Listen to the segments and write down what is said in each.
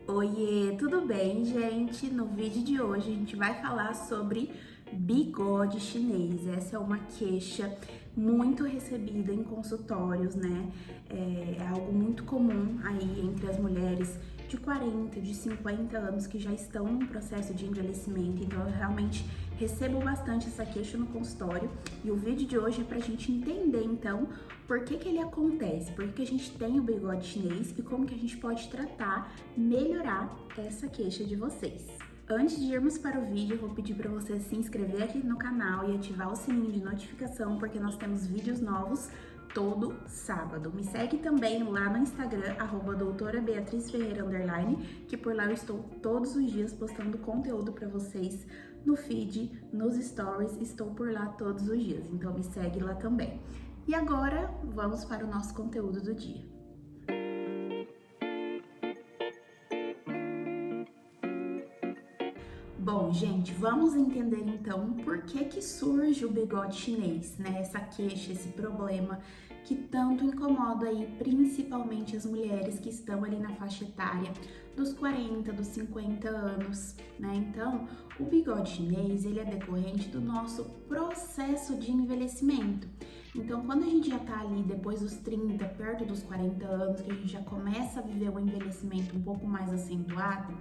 Oiê, tudo bem, gente? No vídeo de hoje a gente vai falar sobre bigode chinês. Essa é uma queixa muito recebida em consultórios, né? É algo muito comum aí entre as mulheres de 40, de 50 anos que já estão em processo de envelhecimento. Então eu realmente recebo bastante essa queixa no consultório e o vídeo de hoje é pra gente entender então por que ele acontece, por que a gente tem o bigode chinês e como que a gente pode tratar, melhorar essa queixa de vocês. Antes de irmos para o vídeo, eu vou pedir para você se inscrever aqui no canal e ativar o sininho de notificação, porque nós temos vídeos novos todo sábado. Me segue também lá no Instagram, @doutora_Beatriz_Ferreira_, que por lá eu estou todos os dias postando conteúdo para vocês no feed, nos stories, estou por lá todos os dias, então me segue lá também. E agora, vamos para o nosso conteúdo do dia. Bom, gente, vamos entender então por que surge o bigode chinês, né? Essa queixa, esse problema que tanto incomoda aí principalmente as mulheres que estão ali na faixa etária dos 40, dos 50 anos, né? Então, o bigode chinês, ele é decorrente do nosso processo de envelhecimento. Então, quando a gente já tá ali depois dos 30, perto dos 40 anos, que a gente já começa a viver o envelhecimento um pouco mais acentuado,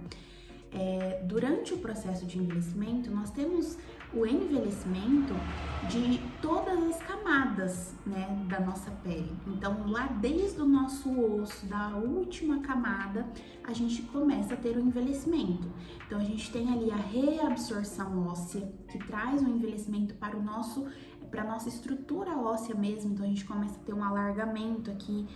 durante o processo de envelhecimento, nós temos o envelhecimento de todas as camadas, né, da nossa pele. Então, lá desde o nosso osso, da última camada, a gente começa a ter o envelhecimento. Então, a gente tem ali a reabsorção óssea, que traz o envelhecimento para a nossa estrutura óssea mesmo. Então, a gente começa a ter um alargamento aqui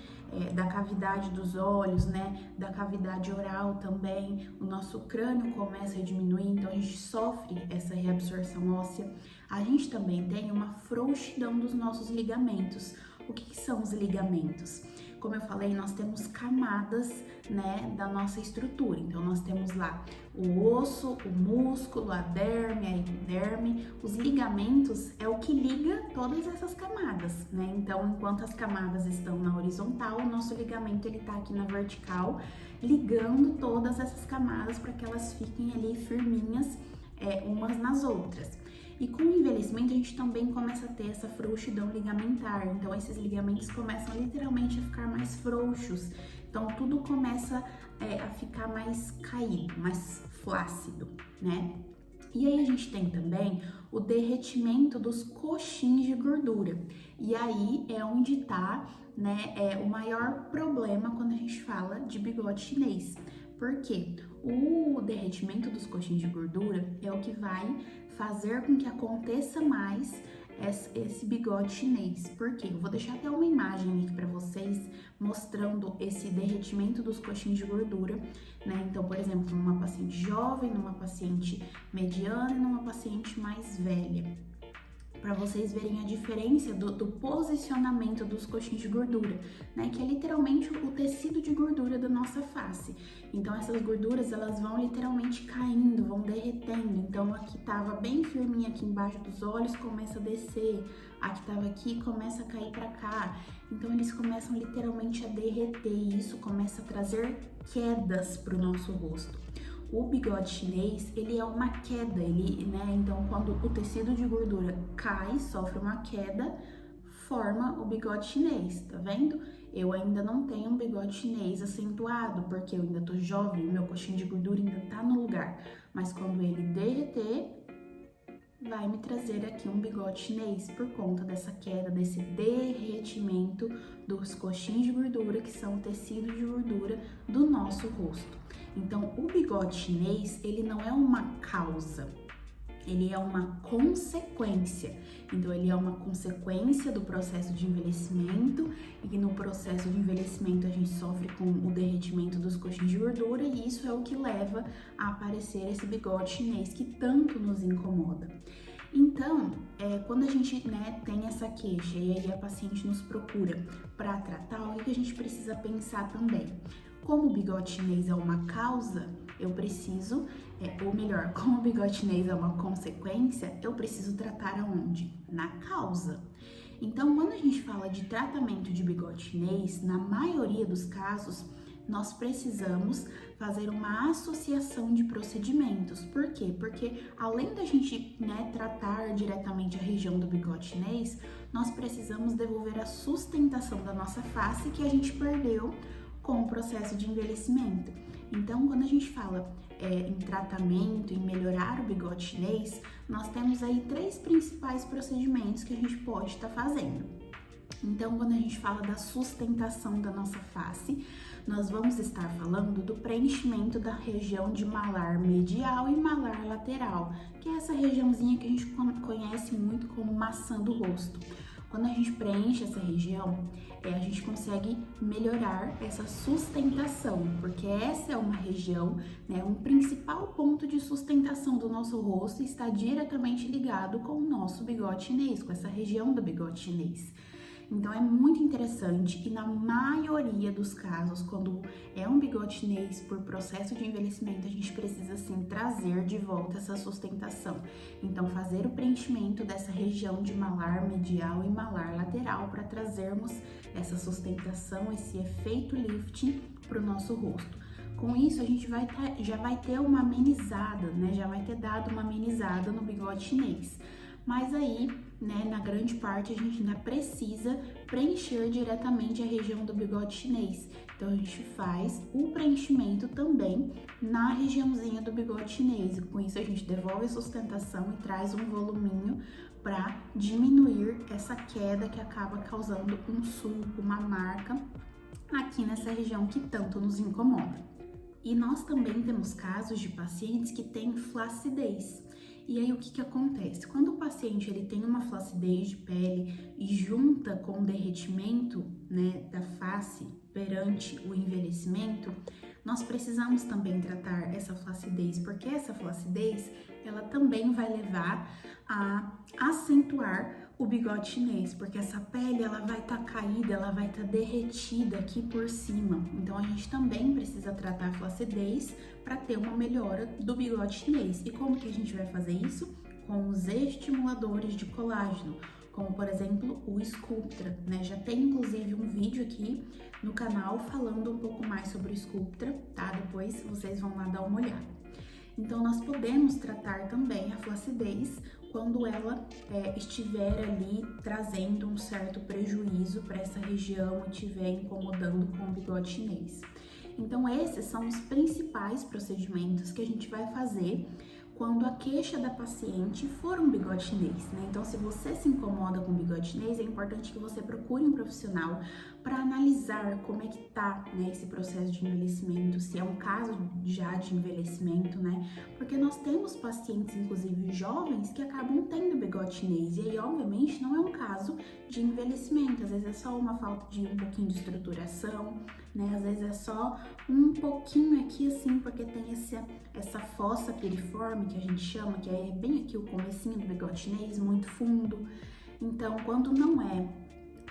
da cavidade dos olhos, né, da cavidade oral também, o nosso crânio começa a diminuir, então a gente sofre essa reabsorção óssea. A gente também tem uma frouxidão dos nossos ligamentos. O que são os ligamentos? Como eu falei, nós temos camadas, né, da nossa estrutura. Então, nós temos lá o osso, o músculo, a derme, a epiderme. Os ligamentos é o que liga todas essas camadas, né? Então, enquanto as camadas estão na horizontal, o nosso ligamento ele tá aqui na vertical, ligando todas essas camadas para que elas fiquem ali firminhas, umas nas outras. E com o envelhecimento, a gente também começa a ter essa frouxidão ligamentar. Então, esses ligamentos começam literalmente a ficar mais frouxos. Então, tudo começa a ficar mais caído, mais flácido, né? E aí, a gente tem também o derretimento dos coxins de gordura. E aí é onde tá, né, o maior problema quando a gente fala de bigode chinês. Por quê? O derretimento dos coxins de gordura é o que vai fazer com que aconteça mais esse bigode chinês. Por quê? Eu vou deixar até uma imagem aqui para vocês mostrando esse derretimento dos coxins de gordura, né? Então, por exemplo, numa paciente jovem, numa paciente mediana e numa paciente mais velha, para vocês verem a diferença do posicionamento dos coxins de gordura, né? Que é literalmente o tecido de gordura da nossa face. Então, essas gorduras, elas vão literalmente caindo, vão derretendo. Então, a que tava bem firminha aqui embaixo dos olhos começa a descer, a que tava aqui começa a cair para cá. Então, eles começam literalmente a derreter e isso começa a trazer quedas para o nosso rosto. O bigode chinês, ele é uma queda, né? Então, quando o tecido de gordura cai, sofre uma queda, forma o bigode chinês, tá vendo? Eu ainda não tenho um bigode chinês acentuado, porque eu ainda tô jovem, meu coxinho de gordura ainda tá no lugar. Mas quando ele derreter, vai me trazer aqui um bigode chinês por conta dessa queda, desse derretimento dos coxins de gordura, que são o tecido de gordura do nosso rosto. Então, o bigode chinês, ele não é uma causa, ele é uma consequência. Então, ele é uma consequência do processo de envelhecimento, e no processo de envelhecimento a gente sofre com o derretimento dos coxins de gordura, e isso é o que leva a aparecer esse bigode chinês que tanto nos incomoda. Então, quando a gente, né, tem essa queixa e aí a paciente nos procura para tratar, o que a gente precisa pensar também? Como o bigode chinês é uma causa, eu preciso, ou melhor, como o bigode chinês é uma consequência, eu preciso tratar aonde? Na causa. Então, quando a gente fala de tratamento de bigode chinês, na maioria dos casos, nós precisamos fazer uma associação de procedimentos. Por quê? Porque além da gente, tratar diretamente a região do bigode chinês, nós precisamos devolver a sustentação da nossa face que a gente perdeu com o processo de envelhecimento. Então, quando a gente fala em tratamento, em melhorar o bigode chinês, nós temos aí 3 principais procedimentos que a gente pode estar fazendo. Então, quando a gente fala da sustentação da nossa face, nós vamos estar falando do preenchimento da região de malar medial e malar lateral, que é essa regiãozinha que a gente conhece muito como maçã do rosto. Quando a gente preenche essa região, a gente consegue melhorar essa sustentação, porque essa é uma região, um principal ponto de sustentação do nosso rosto, está diretamente ligado com o nosso bigode chinês, com essa região do bigode chinês. Então é muito interessante e na maioria dos casos, quando é um bigode chinês por processo de envelhecimento, a gente precisa sim trazer de volta essa sustentação. Então fazer o preenchimento dessa região de malar medial e malar lateral para trazermos essa sustentação, esse efeito lifting para o nosso rosto. Com isso, a gente já vai ter uma amenizada, já vai ter dado uma amenizada no bigode chinês. Mas aí, na grande parte, a gente ainda precisa preencher diretamente a região do bigode chinês. Então, a gente faz o preenchimento também na regiãozinha do bigode chinês. E com isso, a gente devolve a sustentação e traz um voluminho para diminuir essa queda que acaba causando um sulco, uma marca aqui nessa região que tanto nos incomoda. E nós também temos casos de pacientes que têm flacidez. E aí o que acontece? Quando o paciente ele tem uma flacidez de pele e junta com o derretimento, da face perante o envelhecimento, nós precisamos também tratar essa flacidez, porque essa flacidez ela também vai levar a acentuar o bigode chinês, porque essa pele ela vai estar caída, ela vai estar derretida aqui por cima. Então a gente também precisa tratar a flacidez para ter uma melhora do bigode chinês. E como que a gente vai fazer isso? Com os estimuladores de colágeno, como por exemplo o Sculptra, Já tem inclusive um vídeo aqui no canal falando um pouco mais sobre o Sculptra, tá? Depois vocês vão lá dar uma olhada. Então nós podemos tratar também a flacidez quando ela estiver ali trazendo um certo prejuízo para essa região e estiver incomodando com o bigode chinês. Então esses são os principais procedimentos que a gente vai fazer quando a queixa da paciente for um bigode chinês, Então, se você se incomoda com bigode chinês, é importante que você procure um profissional para analisar como é que tá, esse processo de envelhecimento, se é um caso já de envelhecimento, Porque nós temos pacientes, inclusive jovens, que acabam tendo bigode chinês e aí, obviamente, não é um caso de envelhecimento, às vezes é só uma falta de um pouquinho de estruturação, Às vezes é só um pouquinho aqui assim, porque tem essa fossa piriforme que a gente chama, que é bem aqui o comecinho do bigode chinês, muito fundo. Então, quando não é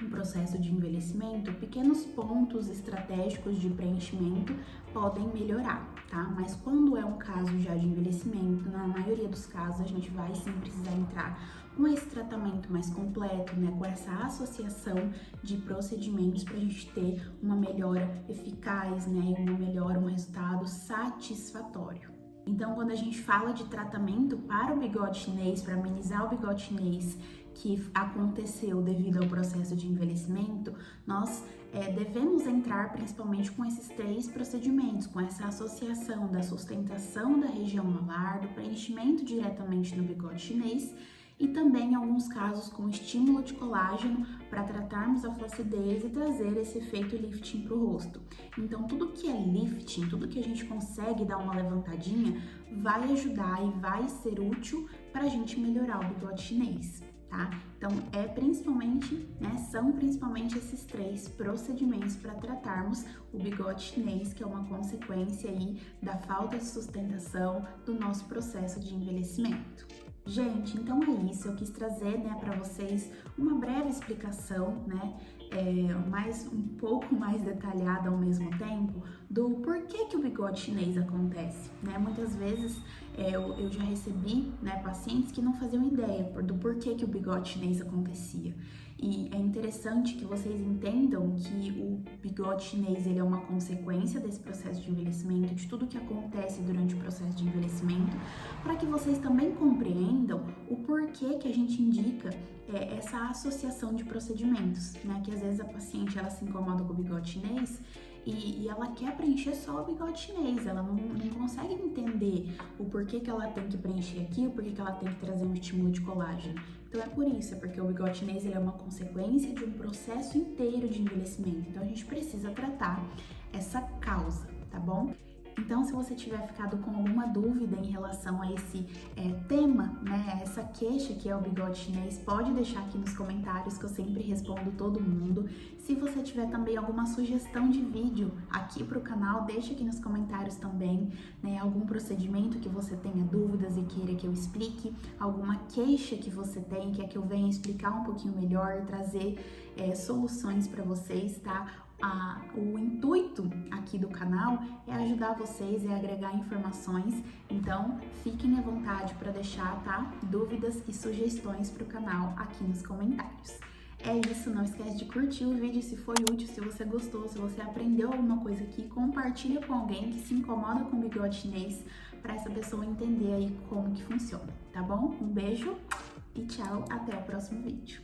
um processo de envelhecimento, pequenos pontos estratégicos de preenchimento podem melhorar, tá? Mas quando é um caso já de envelhecimento, na maioria dos casos a gente vai sim precisar entrar com esse tratamento mais completo, com essa associação de procedimentos para a gente ter uma melhora eficaz, um resultado satisfatório. Então, quando a gente fala de tratamento para o bigode chinês, para amenizar o bigode chinês que aconteceu devido ao processo de envelhecimento, nós devemos entrar principalmente com esses 3 procedimentos, com essa associação da sustentação da região malar, do preenchimento diretamente no bigode chinês e também, em alguns casos, com estímulo de colágeno para tratarmos a flacidez e trazer esse efeito lifting para o rosto. Então, tudo que é lifting, tudo que a gente consegue dar uma levantadinha, vai ajudar e vai ser útil para a gente melhorar o bigode chinês, tá? Então, são principalmente esses 3 procedimentos para tratarmos o bigode chinês, que é uma consequência aí da falta de sustentação do nosso processo de envelhecimento. Gente, então é isso, eu quis trazer, para vocês uma breve explicação, mas um pouco mais detalhada ao mesmo tempo, do porquê que o bigode chinês acontece, Muitas vezes eu já recebi, pacientes que não faziam ideia do porquê que o bigode chinês acontecia. E é interessante que vocês entendam que o bigode chinês ele é uma consequência desse processo de envelhecimento, de tudo que acontece durante o processo de envelhecimento, para que vocês também compreendam o porquê que a gente indica essa associação de procedimentos, né? Que às vezes a paciente ela se incomoda com o bigode chinês e ela quer preencher só o bigode chinês, ela não consegue entender o porquê que ela tem que preencher aqui, o porquê que ela tem que trazer um estímulo de colágeno. Então é por isso, é porque o bigode chinês ele é uma consequência de um processo inteiro de envelhecimento, então a gente precisa tratar essa causa, tá bom? Então, se você tiver ficado com alguma dúvida em relação a esse tema, né, essa queixa que é o bigode chinês, pode deixar aqui nos comentários que eu sempre respondo todo mundo. Se você tiver também alguma sugestão de vídeo aqui para o canal, deixa aqui nos comentários também, né, algum procedimento que você tenha dúvidas e queira que eu explique, alguma queixa que você tem, quer que eu venha explicar um pouquinho melhor, trazer soluções para vocês, tá? O intuito aqui do canal é ajudar vocês, é agregar informações, então fiquem à vontade para deixar, tá? Dúvidas e sugestões para o canal aqui nos comentários. É isso, não esquece de curtir o vídeo se foi útil, se você gostou, se você aprendeu alguma coisa aqui, compartilha com alguém que se incomoda com bigode chinês para essa pessoa entender aí como que funciona, tá bom? Um beijo e tchau, até o próximo vídeo.